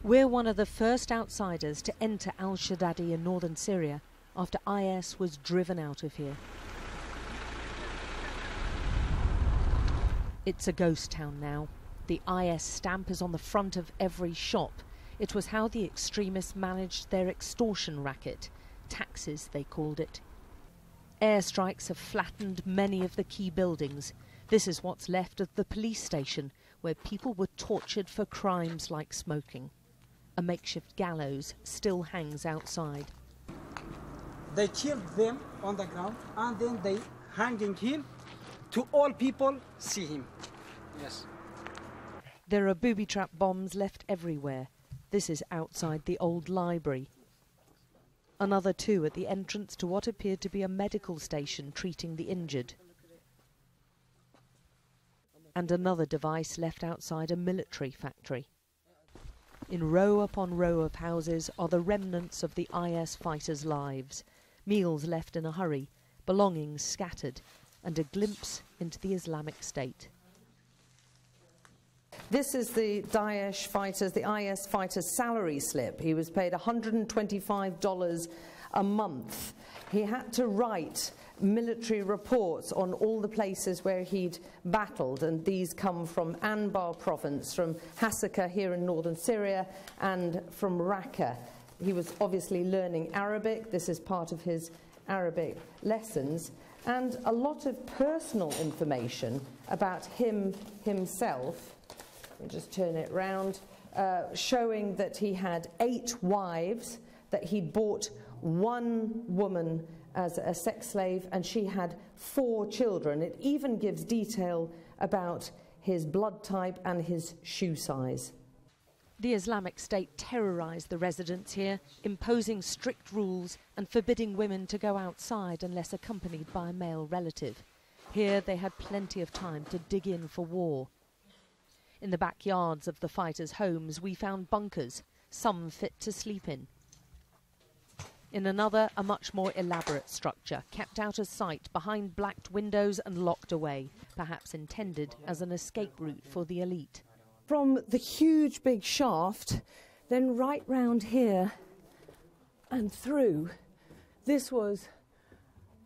We're one of the first outsiders to enter al-Shaddadi in northern Syria after IS was driven out of here. It's a ghost town now. The IS stamp is on the front of every shop. It was how the extremists managed their extortion racket. Taxes, they called it. Airstrikes have flattened many of the key buildings. This is what's left of the police station, where people were tortured for crimes like smoking. A makeshift gallows still hangs outside. They killed them on the ground and then they hanging him to all people see him. Yes. There are booby trap bombs left everywhere. This is outside the old library. Another two at the entrance to what appeared to be a medical station treating the injured. And another device left outside a military factory. In row upon row of houses are the remnants of the IS fighters' lives, meals left in a hurry, belongings scattered, and a glimpse into the Islamic State. This is the Daesh fighters, the IS fighters' salary slip. He was paid $125 a month. He had to write military reports on all the places where he'd battled, and these come from Anbar province, from Hasaka here in northern Syria, and from Raqqa. He was obviously learning Arabic. This is part of his Arabic lessons, and a lot of personal information about himself. Let me just turn it round, showing that he had 8 wives, that he'd bought one woman as a sex slave, and she had 4 children. It even gives detail about his blood type and his shoe size. The Islamic State terrorised the residents here, imposing strict rules and forbidding women to go outside unless accompanied by a male relative. Here they had plenty of time to dig in for war. In the backyards of the fighters' homes we found bunkers, some fit to sleep in. In another, a much more elaborate structure, kept out of sight behind blacked windows and locked away, perhaps intended as an escape route for the elite. From the huge big shaft, then right round here and through, this was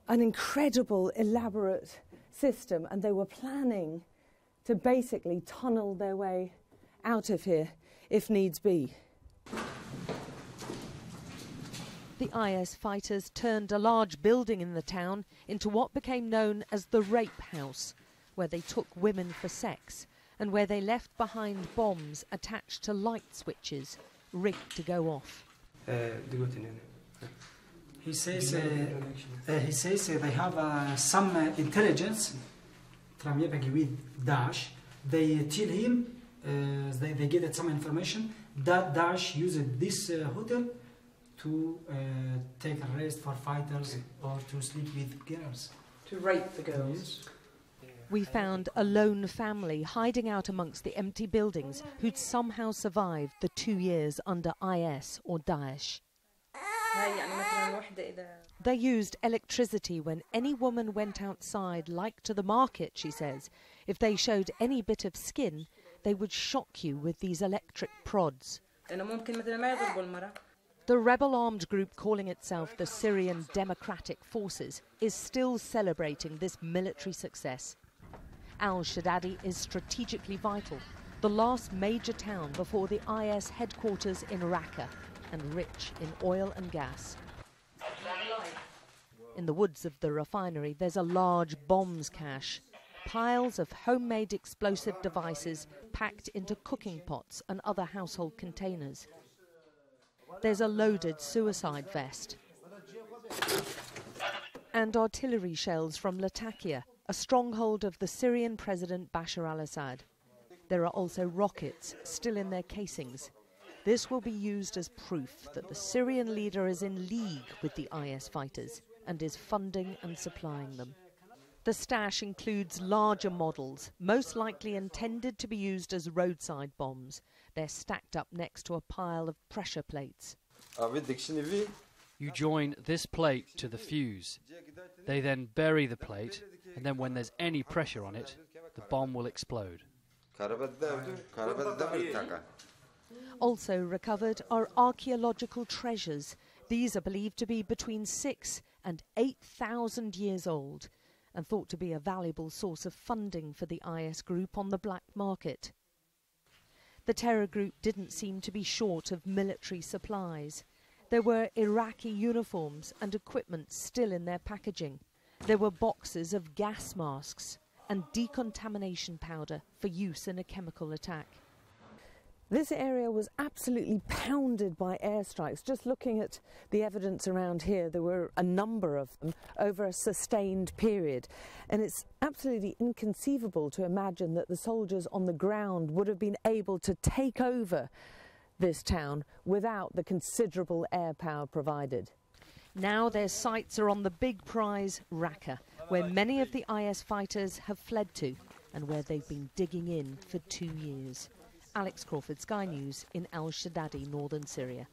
an incredible, elaborate system, and they were planning to basically tunnel their way out of here, if needs be. The IS fighters turned a large building in the town into what became known as the rape house, where they took women for sex, and where they left behind bombs attached to light switches, rigged to go off. He says they have some intelligence with Daesh. They tell him, they get some information that Daesh used this hotel to take a rest for fighters or to sleep with girls. To rape the girls. Yes. We found a lone family hiding out amongst the empty buildings who'd somehow survived the 2 years under IS or Daesh. They used electricity when any woman went outside, like to the market, she says. If they showed any bit of skin, they would shock you with these electric prods. The rebel armed group calling itself the Syrian Democratic Forces is still celebrating this military success. Al-Shaddadi is strategically vital, the last major town before the IS headquarters in Raqqa, and rich in oil and gas. In the woods of the refinery, there's a large bombs cache, piles of homemade explosive devices packed into cooking pots and other household containers. There's a loaded suicide vest and artillery shells from Latakia, a stronghold of the Syrian President Bashar al-Assad. There are also rockets still in their casings. This will be used as proof that the Syrian leader is in league with the IS fighters and is funding and supplying them. The stash includes larger models, most likely intended to be used as roadside bombs. They're stacked up next to a pile of pressure plates. You join this plate to the fuse. They then bury the plate, and then when there's any pressure on it, the bomb will explode. Also recovered are archaeological treasures. These are believed to be between 6,000 and 8,000 years old and thought to be a valuable source of funding for the IS group on the black market. The terror group didn't seem to be short of military supplies. There were Iraqi uniforms and equipment still in their packaging. There were boxes of gas masks and decontamination powder for use in a chemical attack. This area was absolutely pounded by airstrikes. Just looking at the evidence around here, there were a number of them over a sustained period. And it's absolutely inconceivable to imagine that the soldiers on the ground would have been able to take over this town without the considerable air power provided. Now their sights are on the big prize, Raqqa, where many of the IS fighters have fled to and where they've been digging in for 2 years. Alex Crawford, Sky News in Shaddadi, northern Syria.